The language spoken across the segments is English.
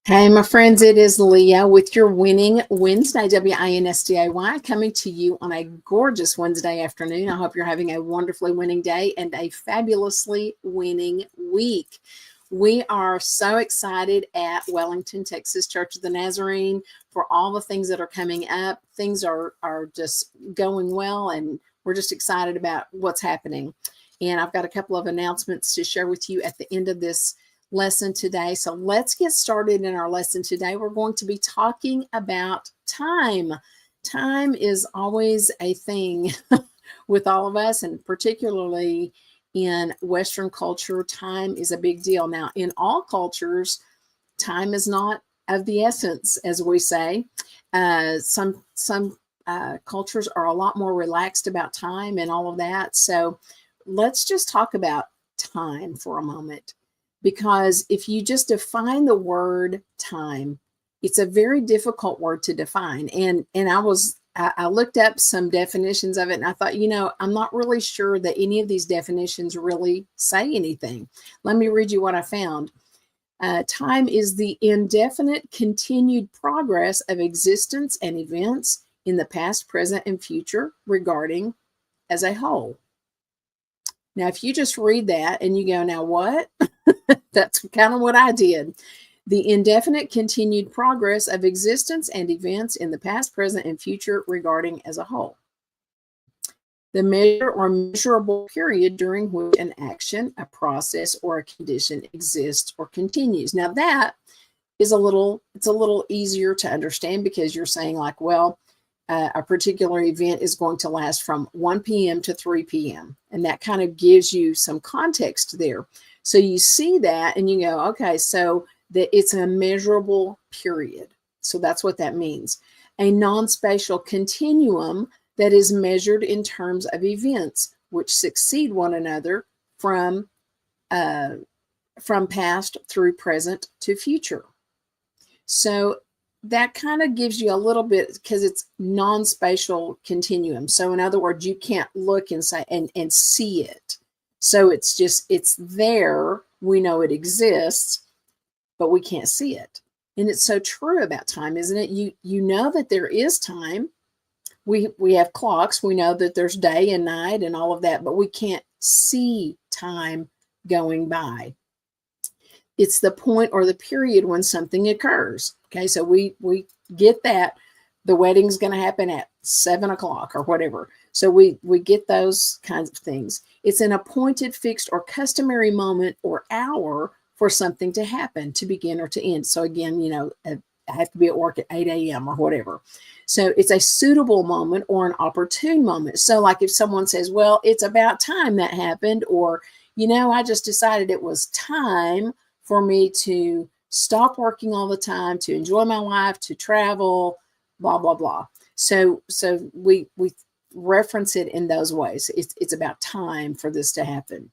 Hey, my friends, it is Leah with your Winning Wednesday, WINSDAY, coming to you on a gorgeous Wednesday afternoon. I hope you're having a wonderfully winning day and a fabulously winning week. We are so excited at Wellington, Texas Church of the Nazarene for all the things that are coming up. Things are just going well, and we're just excited about what's happening. And I've got a couple of announcements to share with you at the end of this lesson today. So let's get started in our lesson today. We're going to be talking about time. Time is always a thing with all of us, and particularly in Western culture, time is a big deal. Now, in all cultures, time is not of the essence, as we say. Some cultures are a lot more relaxed about time and all of that. So let's just talk about time for a moment. Because if you just define the word time, it's a very difficult word to define. And I looked up some definitions of it, and I thought, I'm not really sure that any of these definitions really say anything. Let me read you what I found. Time is the indefinite continued progress of existence and events in the past, present, and future regarding as a whole. Now, if you just read that and you go, now what? That's kind of what I did. The indefinite continued progress of existence and events in the past, present, and future regarding as a whole. The measure or measurable period during which an action, a process, or a condition exists or continues. Now that is it's a little easier to understand, because you're saying like, well, a particular event is going to last from 1 p.m. to 3 p.m. And that kind of gives you some context there. So you see that and you go, okay, so that it's a measurable period. So that's what that means. A non-spatial continuum that is measured in terms of events which succeed one another from past through present to future. So that kind of gives you a little bit, because it's non-spatial continuum. So in other words, you can't look and say and see it. So it's there. We know it exists, but we can't see it. And it's so true about time, isn't it? You know that there is time. We have clocks. We know that there's day and night and all of that, but we can't see time going by. It's the point or the period when something occurs. Okay, so we get that the wedding's going to happen at 7 o'clock or whatever. So we get those kinds of things. It's an appointed, fixed, or customary moment or hour for something to happen, to begin or to end. So again, I have to be at work at 8 a.m. or whatever. So it's a suitable moment or an opportune moment. So like if someone says, well, it's about time that happened, or, I just decided it was time for me to stop working all the time, to enjoy my life, to travel, blah, blah, blah. So we reference it in those ways. It's about time for this to happen.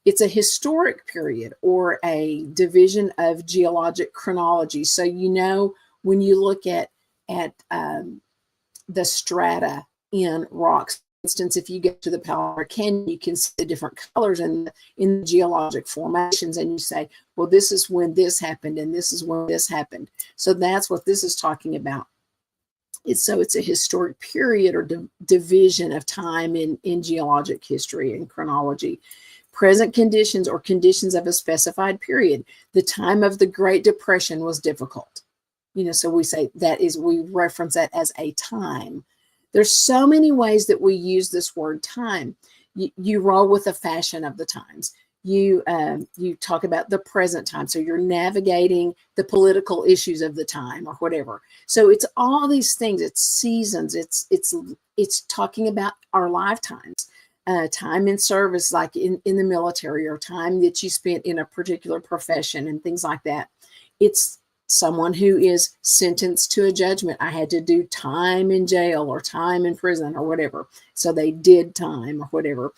It's a historic period or a division of geologic chronology. So, when you look at the strata in rocks, for instance, if you get to the Palomar Canyon, you can see the different colors in the geologic formations, and you say, well, this is when this happened, and this is when this happened. So that's what this is talking about. It's a historic period or division of time in geologic history and chronology. Present conditions or conditions of a specified period. The time of the Great Depression was difficult. So we say we reference that as a time. There's so many ways that we use this word time. You roll with the fashion of the times. You talk about the present time. So you're navigating the political issues of the time or whatever. So it's all these things. It's seasons. It's talking about our lifetimes. Time in service, like in the military, or time that you spent in a particular profession and things like that. It's someone who is sentenced to a judgment. I had to do time in jail or time in prison or whatever. So they did time or whatever.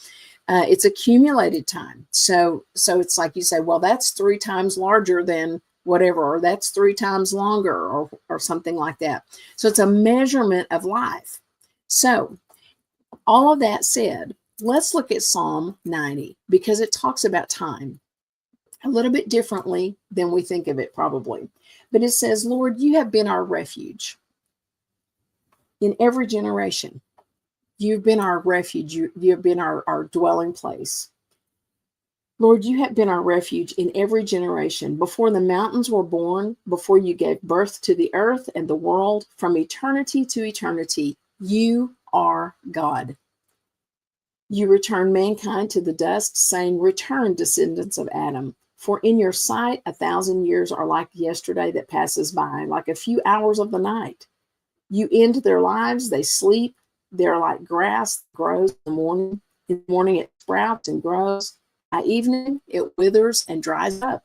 It's accumulated time. So it's like you say, well, that's 3 times larger than whatever, or that's 3 times longer, or something like that. So it's a measurement of life. So all of that said, let's look at Psalm 90, because it talks about time. a little bit differently than we think of it probably. But it says, Lord, you have been our refuge in every generation. You've been our refuge. You've been our dwelling place. Lord, you have been our refuge in every generation. Before the mountains were born, before you gave birth to the earth and the world, from eternity to eternity, you are God. You return mankind to the dust, saying, return, descendants of Adam. For in your sight, 1,000 years are like yesterday that passes by, like a few hours of the night. You end their lives, they sleep. They're like grass that grows in the morning. In the morning it sprouts and grows. By evening it withers and dries up.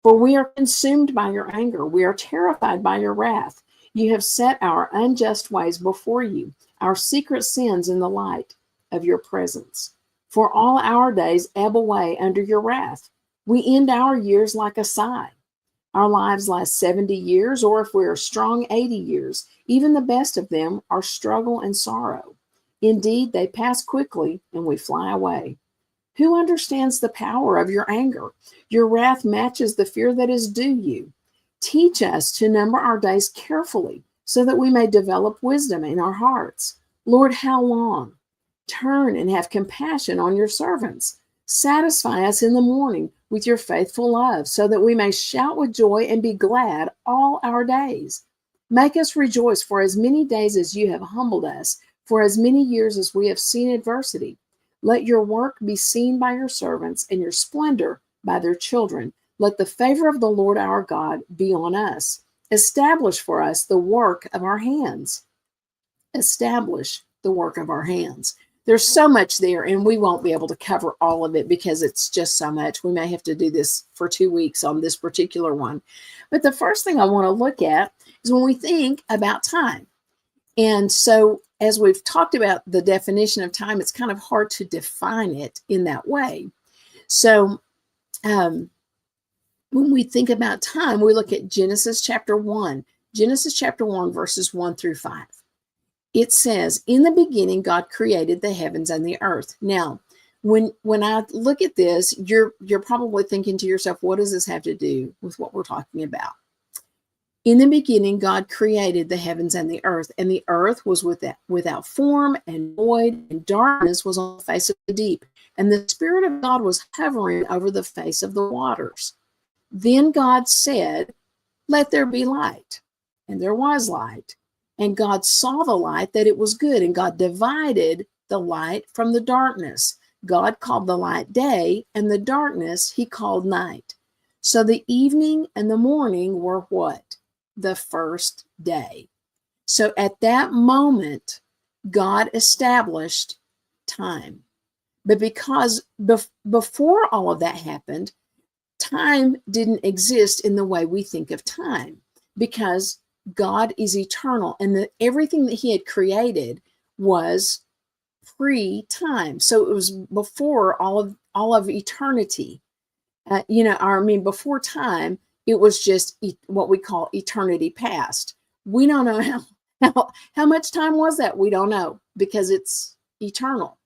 For we are consumed by your anger. We are terrified by your wrath. You have set our unjust ways before you, our secret sins in the light of your presence. For all our days ebb away under your wrath. We end our years like a sigh. Our lives last 70 years, or if we are strong, 80 years. Even the best of them are struggle and sorrow. Indeed, they pass quickly and we fly away. Who understands the power of your anger? Your wrath matches the fear that is due you. Teach us to number our days carefully so that we may develop wisdom in our hearts. Lord, how long? Turn and have compassion on your servants. Satisfy us in the morning with your faithful love so that we may shout with joy and be glad all our days. Make us rejoice for as many days as you have humbled us, for as many years as we have seen adversity. Let your work be seen by your servants and your splendor by their children. Let the favor of the Lord our God be on us. Establish for us the work of our hands. Establish the work of our hands. There's so much there, and we won't be able to cover all of it because it's just so much. We may have to do this for 2 weeks on this particular one. But the first thing I want to look at is when we think about time. And so as we've talked about the definition of time, it's kind of hard to define it in that way. So when we think about time, we look at Genesis chapter 1. Genesis chapter 1, verses 1 through 5. It says, in the beginning, God created the heavens and the earth. Now, when I look at this, you're probably thinking to yourself, what does this have to do with what we're talking about? In the beginning, God created the heavens and the earth was without form and void, and darkness was on the face of the deep. And the Spirit of God was hovering over the face of the waters. Then God said, let there be light. And there was light. And God saw the light that it was good, and God divided the light from the darkness. God called the light day, and the darkness he called night. So the evening and the morning were what? The first day. So at that moment, God established time. But because before all of that happened, time didn't exist in the way we think of time, because God is eternal, and everything that he had created was pre-time. So it was before all of eternity. Before time, it was just what we call eternity past. We don't know how much time was that. We don't know, because it's eternal.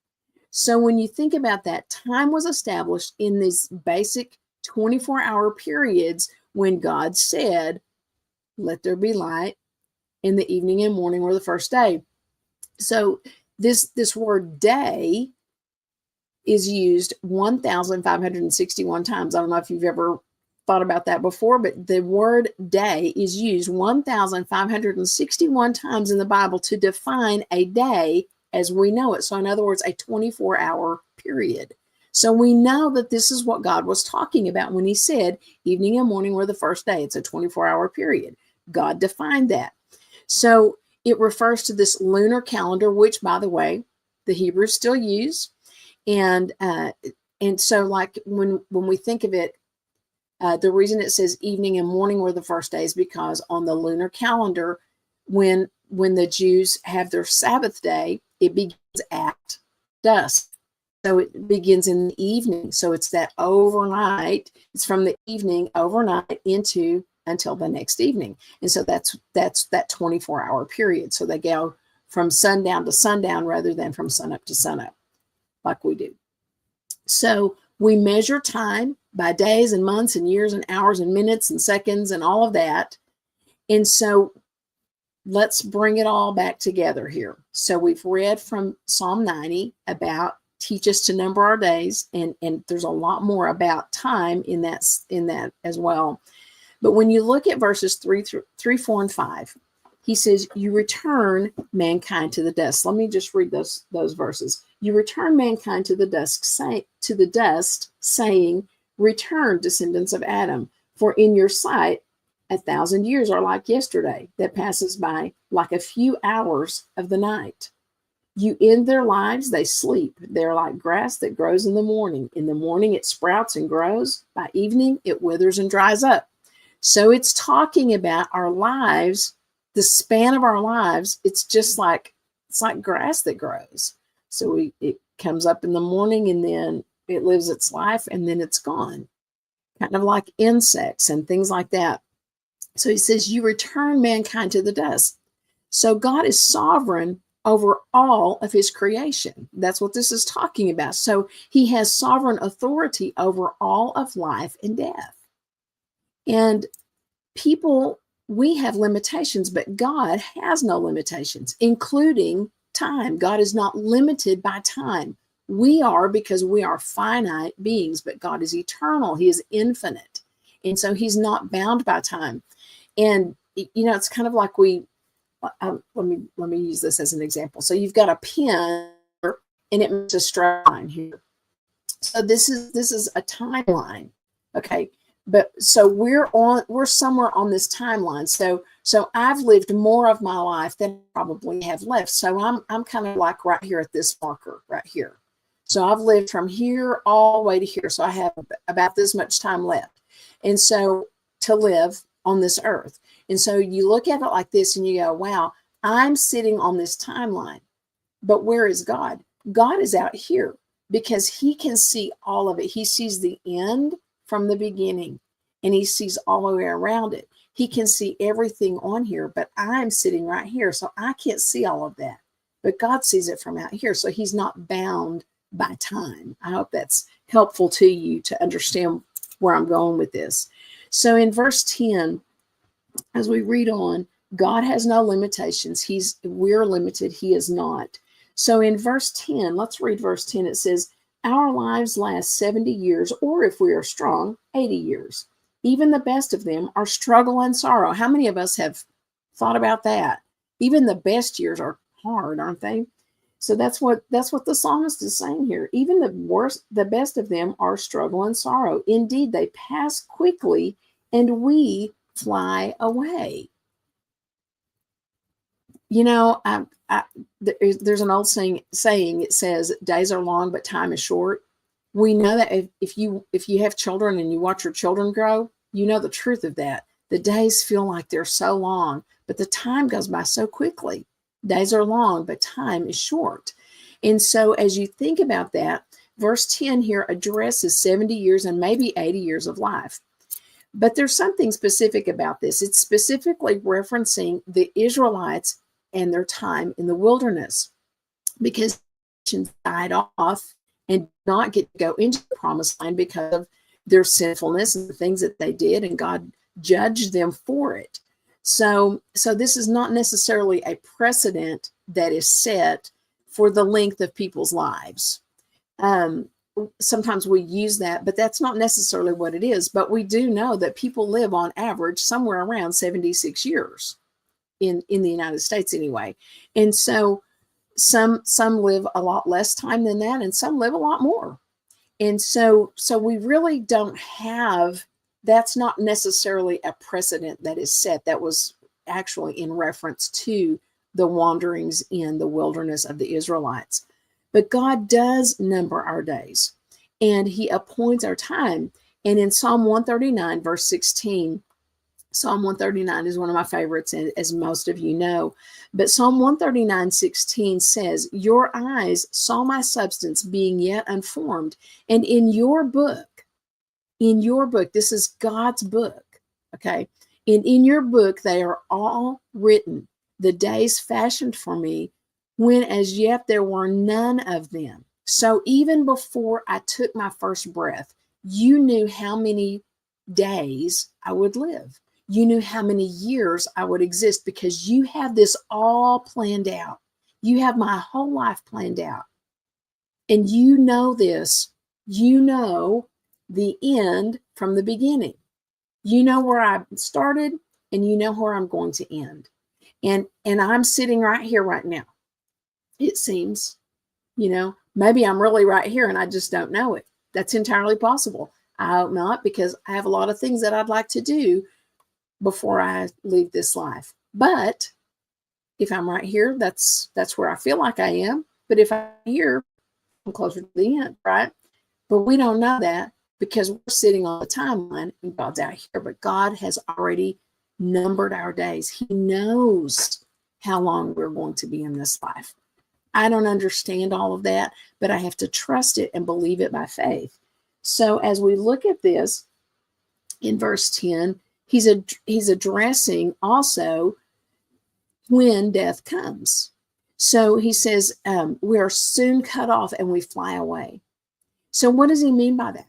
So when you think about that, time was established in these basic 24-hour periods when God said, let there be light, in the evening and morning were the first day. So this word day is used 1,561 times. I don't know if you've ever thought about that before, but the word day is used 1,561 times in the Bible to define a day as we know it. So in other words, a 24-hour period. So we know that this is what God was talking about when he said evening and morning were the first day. It's a 24-hour period. God defined that. So it refers to this lunar calendar, which, by the way, the Hebrews still use. And so like when we think of it, the reason it says evening and morning were the first day is because on the lunar calendar, when the Jews have their Sabbath day, it begins at dusk. So it begins in the evening. So it's that overnight. It's from the evening overnight until the next evening. And so that's that 24-hour period. So they go from sundown to sundown rather than from sunup to sunup, like we do. So we measure time by days and months and years and hours and minutes and seconds and all of that. And so let's bring it all back together here. So we've read from Psalm 90 about teach us to number our days, and there's a lot more about time in that as well. But when you look at verses 3, 4, and 5, he says, you return mankind to the dust. Let me just read those verses. You return mankind to the dust, saying, return, descendants of Adam, for in your sight 1,000 years are like yesterday that passes by, like a few hours of the night. You end their lives, they sleep. They're like grass that grows in the morning. In the morning it sprouts and grows. By evening it withers and dries up. So it's talking about our lives, the span of our lives. It's like grass that grows. So it comes up in the morning and then it lives its life and then it's gone. Kind of like insects and things like that. So he says, you return mankind to the dust. So God is sovereign over all of his creation. That's what this is talking about. So he has sovereign authority over all of life and death. And people, we have limitations, but God has no limitations, including time. God is not limited by time. We are, because we are finite beings, but God is eternal. He is infinite. And so he's not bound by time. And, it's kind of like let me use this as an example. So you've got a pen and it makes a straight line here. So this is a timeline. Okay. But so we're somewhere on this timeline. So I've lived more of my life than I probably have left. So I'm kind of like right here at this marker right here. So I've lived from here all the way to here. So I have about this much time left. And so to live on this earth. And so you look at it like this and you go, wow, I'm sitting on this timeline. But where is God? God is out here because he can see all of it. He sees the end from the beginning and he sees all the way around it. He can see everything on here, but I'm sitting right here. So I can't see all of that, but God sees it from out here. So he's not bound by time. I hope that's helpful to you to understand where I'm going with this. So in verse 10, as we read on, God has no limitations. We're limited. He is not. So in verse 10, let's read verse 10. It says, our lives last 70 years, or if we are strong, 80 years. Even the best of them are struggle and sorrow. How many of us have thought about that? Even the best years are hard, aren't they? So that's what the psalmist is saying here. Even the best of them are struggle and sorrow. Indeed, they pass quickly and we fly away. There's an old saying, it says days are long, but time is short. We know that if you have children and you watch your children grow, you know the truth of that. The days feel like they're so long, but the time goes by so quickly. Days are long, but time is short. And so as you think about that, verse 10 here addresses 70 years and maybe 80 years of life. But there's something specific about this. It's specifically referencing the Israelites and their time in the wilderness, because nations died off and did not get to go into the promised land because of their sinfulness and the things that they did, and God judged them for it. So this is not necessarily a precedent that is set for the length of people's lives. Sometimes we use that, but that's not necessarily what it is. But we do know that people live on average somewhere around 76 years in the United States anyway. And so some live a lot less time than that, and some live a lot more. And so we really don't have, that's not necessarily a precedent that is set. That was actually in reference to the wanderings in the wilderness of the Israelites. But God does number our days and he appoints our time. And in Psalm 139, verse 16, Psalm 139 is one of my favorites, as most of you know. But Psalm 139:16 says, your eyes saw my substance being yet unformed. And in your book, this is God's book, okay? And in your book, they are all written, the days fashioned for me, when as yet there were none of them. So even before I took my first breath, You knew how many days I would live. You knew how many years I would exist because you have this all planned out. You have my whole life planned out. And you know this. You know the end from the beginning. You know where I started and you know where I'm going to end. And I'm sitting right here right now. It seems, maybe I'm really right here and I just don't know it. That's entirely possible. I hope not, because I have a lot of things that I'd like to do before I leave this life. But if I'm right here, that's where I feel like I am. But if I'm here, I'm closer to the end, right? But we don't know that because we're sitting on the timeline and God's out here. But God has already numbered our days. He knows how long we're going to be in this life. I don't understand all of that, but I have to trust it and believe it by faith. So as we look at this in verse 10, he's addressing also when death comes. So he says, we are soon cut off and we fly away. So what does he mean by that?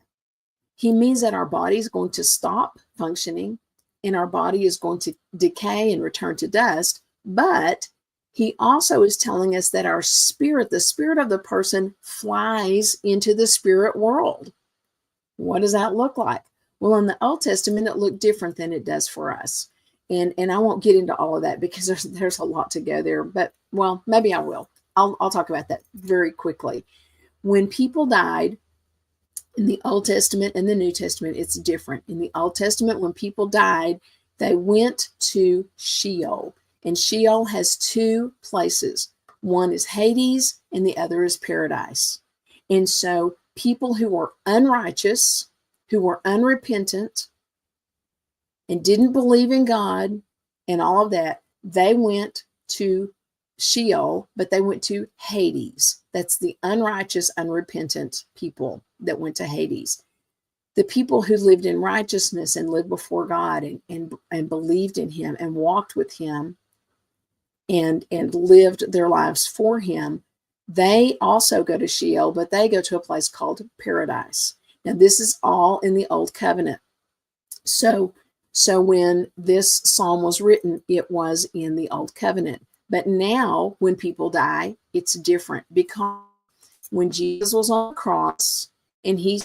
He means that our body is going to stop functioning and our body is going to decay and return to dust. But he also is telling us that our spirit, the spirit of the person, flies into the spirit world. What does that look like? Well, in the Old Testament, it looked different than it does for us. And I won't get into all of that because there's a lot to go there. But, well, maybe I will. I'll talk about that very quickly. When people died, in the Old Testament and the New Testament, it's different. In the Old Testament, when people died, they went to Sheol. And Sheol has two places. One is Hades and the other is paradise. And so people who were unrighteous, who were unrepentant, and didn't believe in God and all of that, they went to Sheol, but they went to Hades. That's the unrighteous, unrepentant people that went to Hades. The people who lived in righteousness and lived before God and believed in him and walked with him and lived their lives for him, they also go to Sheol, but they go to a place called paradise. Now, this is all in the Old Covenant. So when this psalm was written, it was in the Old Covenant. But now when people die, it's different, because when Jesus was on the cross and he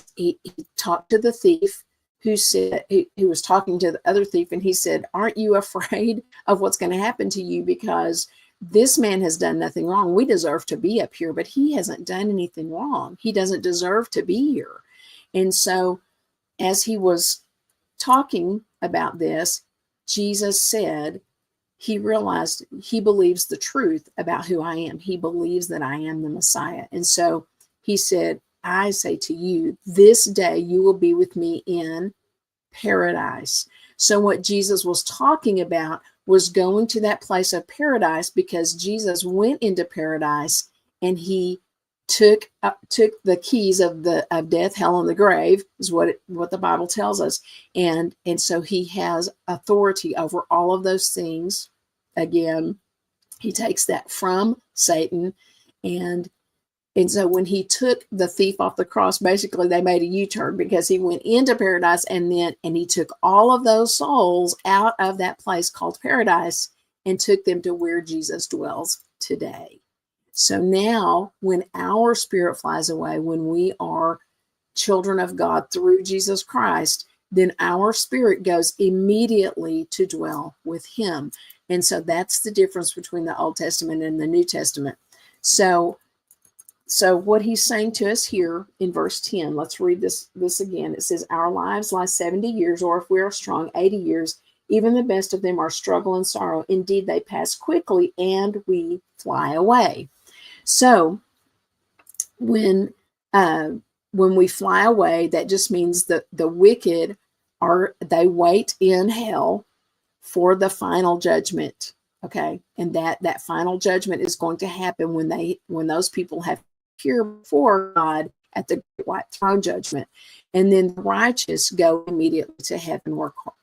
talked to the thief who said, he was talking to the other thief, and he said, aren't you afraid of what's going to happen to you? Because this man has done nothing wrong. We deserve to be up here, but he hasn't done anything wrong. He doesn't deserve to be here. And so as he was talking about this, Jesus said, he realized he believes the truth about who I am. He believes that I am the Messiah. And so he said, I say to you, this day you will be with me in paradise. So what Jesus was talking about was going to that place of paradise, because Jesus went into paradise and he took the keys of death, hell, and the grave, is what the Bible tells us. And so he has authority over all of those things. Again, he takes that from Satan. And so when he took the thief off the cross, basically they made a U-turn, because he went into paradise and he took all of those souls out of that place called paradise and took them to where Jesus dwells today. So now when our spirit flies away, when we are children of God through Jesus Christ, then our spirit goes immediately to dwell with him. And so that's the difference between the Old Testament and the New Testament. So what he's saying to us here in verse 10, let's read this again. It says, our lives last 70 years, or if we are strong, 80 years. Even the best of them are struggle and sorrow. Indeed, they pass quickly and we fly away. So when we fly away, that just means that the wicked they wait in hell for the final judgment. Okay. And that final judgment is going to happen when those people have appear before God at the great white throne judgment. And then the righteous go immediately to heaven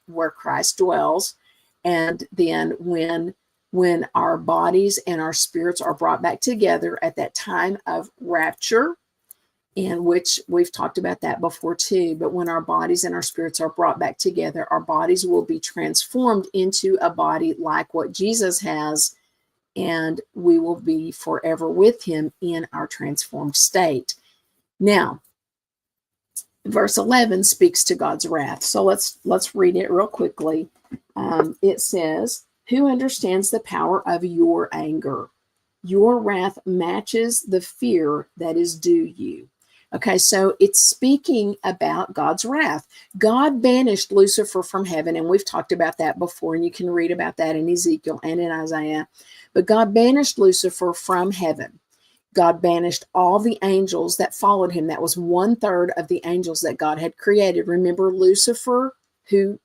where Christ dwells. And then when our bodies and our spirits are brought back together at that time of rapture, and which we've talked about that before too. But when our bodies and our spirits are brought back together, our bodies will be transformed into a body like what Jesus has, and we will be forever with him in our transformed state. Now, verse 11 speaks to God's wrath. So let's read it real quickly. It says, "Who understands the power of your anger? Your wrath matches the fear that is due you." Okay, so it's speaking about God's wrath. God banished Lucifer from heaven, and we've talked about that before, and you can read about that in Ezekiel and in Isaiah. But God banished Lucifer from heaven. God banished all the angels that followed him. That was 1/3 of the angels that God had created. Remember, Lucifer, who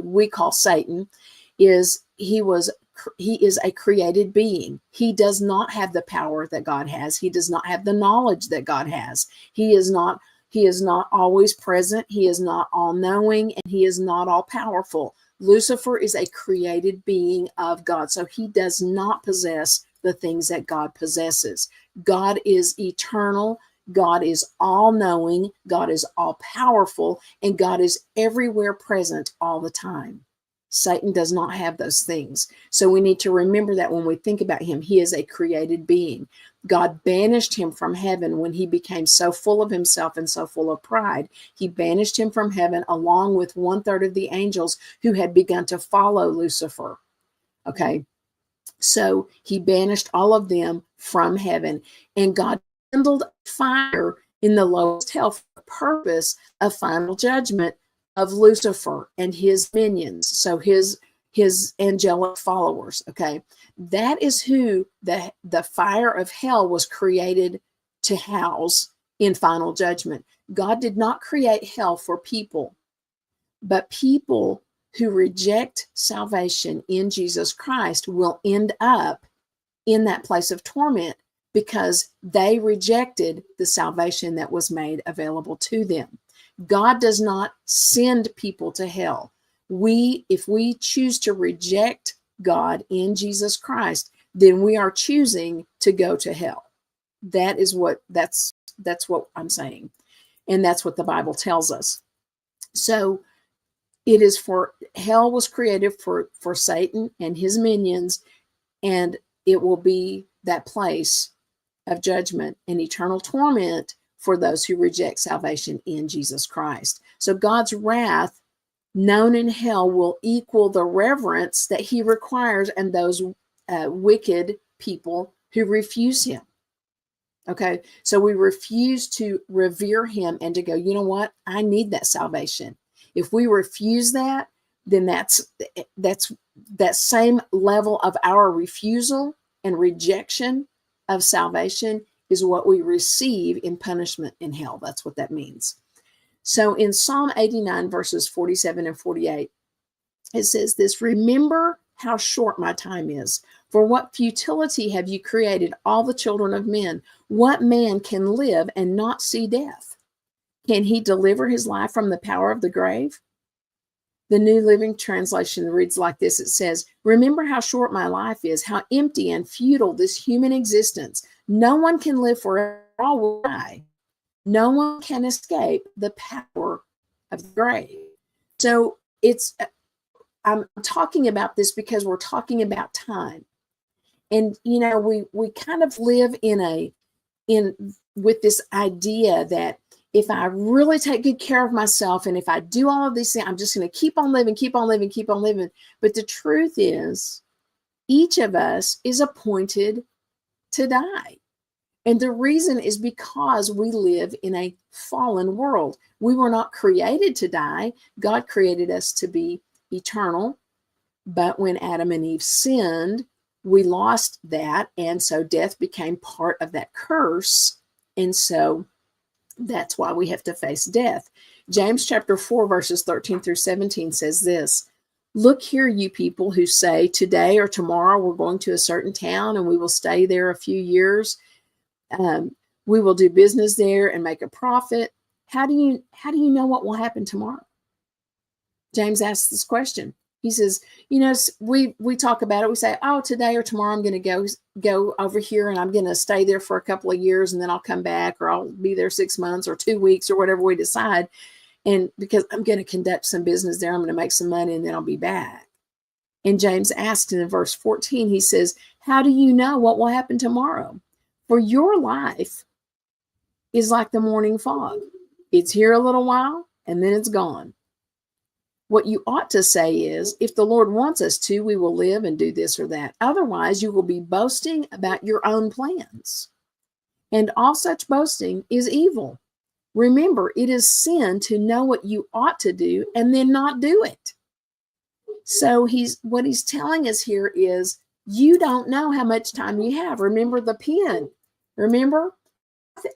we call Satan, is he is a created being. He does not have the power that God has. He does not have the knowledge that God has. He is not always present. He is not all-knowing, and he is not all-powerful. Lucifer is a created being of God, so he does not possess the things that God possesses. God is eternal. God is all-knowing. God is all-powerful, and God is everywhere present all the time. Satan does not have those things. So we need to remember that when we think about him, he is a created being. God banished him from heaven when he became so full of himself and so full of pride. He banished him from heaven along with 1/3 of the angels who had begun to follow Lucifer. Okay. So he banished all of them from heaven, and God kindled fire in the lowest hell for the purpose of final judgment of Lucifer and his minions, so his angelic followers. Okay, that is who the fire of hell was created to house in final judgment. God did not create hell for people, but people who reject salvation in Jesus Christ will end up in that place of torment because they rejected the salvation that was made available to them. God does not send people to hell. If we choose to reject God in Jesus Christ, then we are choosing to go to hell. That's what I'm saying. And that's what the Bible tells us. So it is hell was created for Satan and his minions, and it will be that place of judgment and eternal torment for those who reject salvation in Jesus Christ. So God's wrath known in hell will equal the reverence that he requires and those wicked people who refuse him. Okay, so we refuse to revere him and to go, you know what? I need that salvation. If we refuse that, then that's that same level of our refusal and rejection of salvation is what we receive in punishment in hell. That's what that means. So in Psalm 89, verses 47 and 48, it says this: "Remember how short my time is. For what futility have you created all the children of men? What man can live and not see death? Can he deliver his life from the power of the grave?" The New Living Translation reads like this. It says, "Remember how short my life is, how empty and futile this human existence. No one can live forever, all will die. No one can escape the power of the grave." So I'm talking about this because we're talking about time. And, you know, we kind of live with this idea that if I really take good care of myself and if I do all of these things, I'm just going to keep on living, keep on living, keep on living. But the truth is, each of us is appointed to die. And the reason is because we live in a fallen world. We were not created to die. God created us to be eternal. But when Adam and Eve sinned, we lost that. And so death became part of that curse. And so that's why we have to face death. James chapter 4, verses 13 through 17 says this: "Look here, you people who say, today or tomorrow we're going to a certain town and we will stay there a few years. We will do business there and make a profit. How do you know what will happen tomorrow?" James asks this question. He says, we talk about it. We say, oh, today or tomorrow I'm going to go over here and I'm going to stay there for a couple of years and then I'll come back, or I'll be there 6 months or 2 weeks or whatever we decide. And because I'm going to conduct some business there, I'm going to make some money and then I'll be back. And James asks in verse 14, he says, how do you know what will happen tomorrow? For your life is like the morning fog. It's here a little while and then it's gone. What you ought to say is, if the Lord wants us to, we will live and do this or that. Otherwise, you will be boasting about your own plans. And all such boasting is evil. Remember, it is sin to know what you ought to do and then not do it. So what he's telling us here is, you don't know how much time you have. Remember the pen. Remember,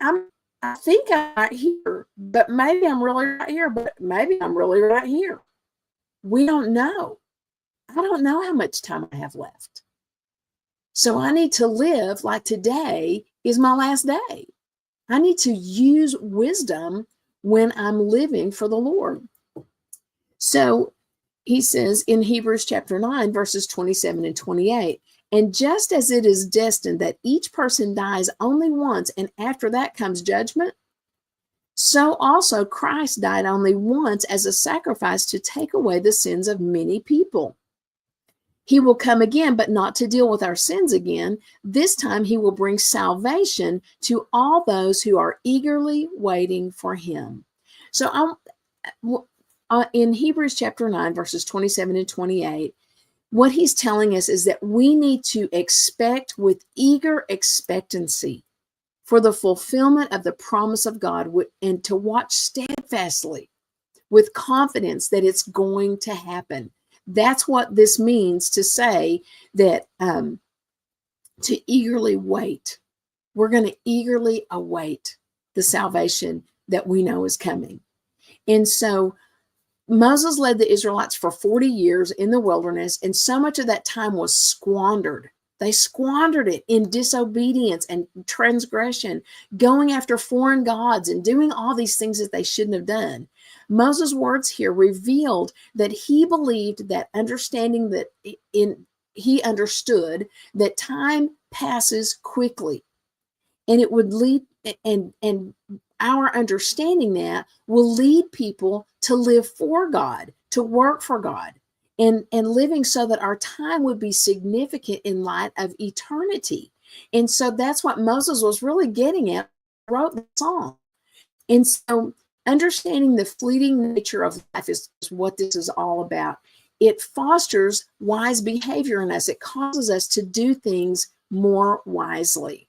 I think I'm right here, but maybe I'm really right here, but maybe I'm really right here. We don't know. I don't know how much time I have left. So I need to live like today is my last day. I need to use wisdom when I'm living for the Lord. So he says in Hebrews chapter 9, verses 27 and 28, and just as it is destined that each person dies only once, and after that comes judgment, so also Christ died only once as a sacrifice to take away the sins of many people. He will come again, but not to deal with our sins again. This time he will bring salvation to all those who are eagerly waiting for him. So in Hebrews chapter 9, verses 27 and 28, what he's telling us is that we need to expect with eager expectancy for the fulfillment of the promise of God, and to watch steadfastly with confidence that it's going to happen. That's what this means to say that to eagerly wait. We're going to eagerly await the salvation that we know is coming. And so Moses led the Israelites for 40 years in the wilderness, and so much of that time was squandered. They squandered it in disobedience and transgression, going after foreign gods and doing all these things that they shouldn't have done. Moses' words here revealed that he believed that he understood that time passes quickly, and it would lead, and our understanding that will lead people to live for God, to work for God. And living so that our time would be significant in light of eternity. And so that's what Moses was really getting at, wrote the song. And so understanding the fleeting nature of life is what this is all about. It fosters wise behavior in us. It causes us to do things more wisely.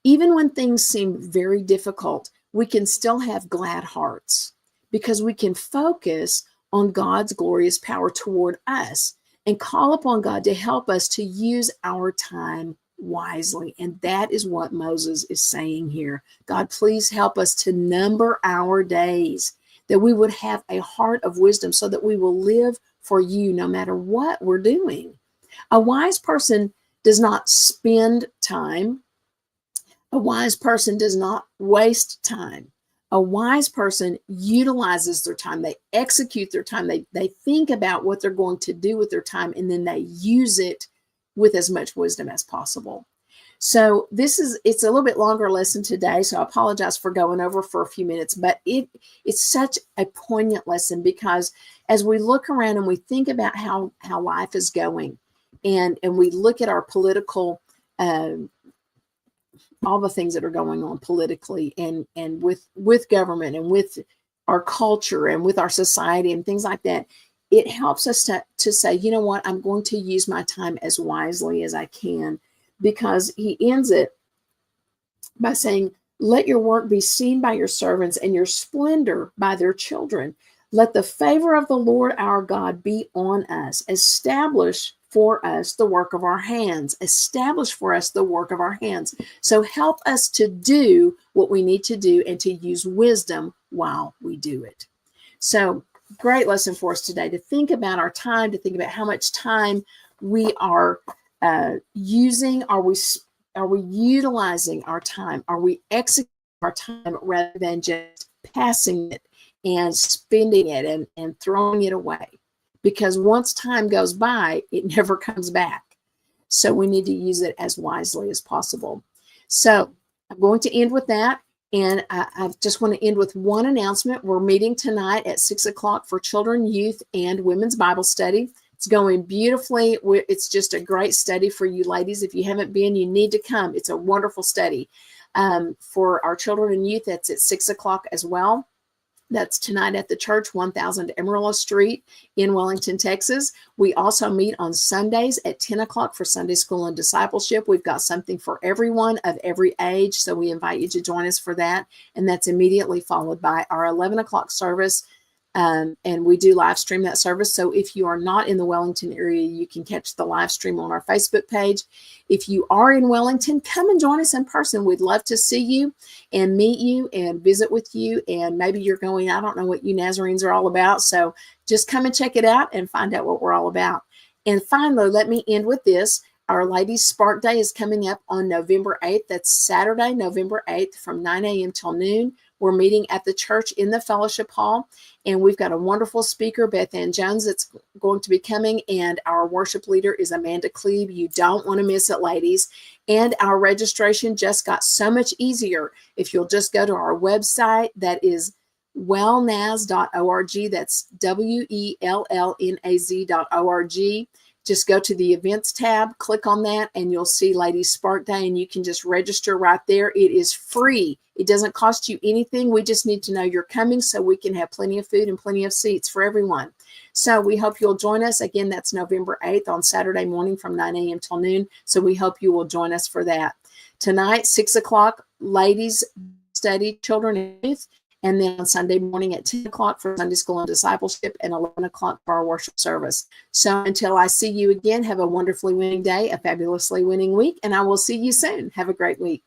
Even when things seem very difficult, we can still have glad hearts because we can focus on God's glorious power toward us and call upon God to help us to use our time wisely. And that is what Moses is saying here. God, please help us to number our days, that we would have a heart of wisdom so that we will live for you no matter what we're doing. A wise person does not spend time. A wise person does not waste time. A wise person utilizes their time. They execute their time. They think about what they're going to do with their time, and then they use it with as much wisdom as possible. So it's a little bit longer lesson today, so I apologize for going over for a few minutes, but it's such a poignant lesson because as we look around and we think about how life is going, and we look at our political all the things that are going on politically and with government and with our culture and with our society and things like that, it helps us to say, you know what, I'm going to use my time as wisely as I can, because he ends it by saying, let your work be seen by your servants and your splendor by their children. Let the favor of the Lord our God be on us. Establish for us the work of our hands. Establish for us the work of our hands. So help us to do what we need to do and to use wisdom while we do it. So great lesson for us today, to think about our time, to think about how much time we are using. Are we utilizing our time? Are we executing our time rather than just passing it and spending it and throwing it away? because once time goes by, it never comes back. So we need to use it as wisely as possible. So I'm going to end with that. And I just want to end with one announcement. We're meeting tonight at 6 o'clock for children, youth, and women's Bible study. It's going beautifully. It's just a great study for you ladies. If you haven't been, you need to come. It's a wonderful study. For our children and youth, that's at 6 o'clock as well. That's tonight at the church, 1000 Amarillo Street in Wellington, Texas. We also meet on Sundays at 10 o'clock for Sunday School and Discipleship. We've got something for everyone of every age, so we invite you to join us for that. And that's immediately followed by our 11 o'clock service. And we do live stream that service. So if you are not in the Wellington area, you can catch the live stream on our Facebook page. If you are in Wellington, come and join us in person. We'd love to see you and meet you and visit with you. And maybe you're going, I don't know what you Nazarenes are all about. So just come and check it out and find out what we're all about. And finally, let me end with this. Our Ladies Spark Day is coming up on November 8th. That's Saturday, November 8th from 9 a.m. till noon. We're meeting at the church in the fellowship hall, and we've got a wonderful speaker, Beth Ann Jones, that's going to be coming, and our worship leader is Amanda Klebe. You don't want to miss it, ladies. And our registration just got so much easier. If you'll just go to our website, that is wellnaz.org. That's WELLNAZ.org. Just go to the events tab, click on that, and you'll see Ladies Spark Day, and you can just register right there. It is free. It doesn't cost you anything. We just need to know you're coming so we can have plenty of food and plenty of seats for everyone. So we hope you'll join us. Again, that's November 8th on Saturday morning from 9 a.m. till noon. So we hope you will join us for that. Tonight, 6 o'clock, ladies study, children and youth. And then on Sunday morning at 10 o'clock for Sunday School and Discipleship, and 11 o'clock for our worship service. So until I see you again, have a wonderfully winning day, a fabulously winning week, and I will see you soon. Have a great week.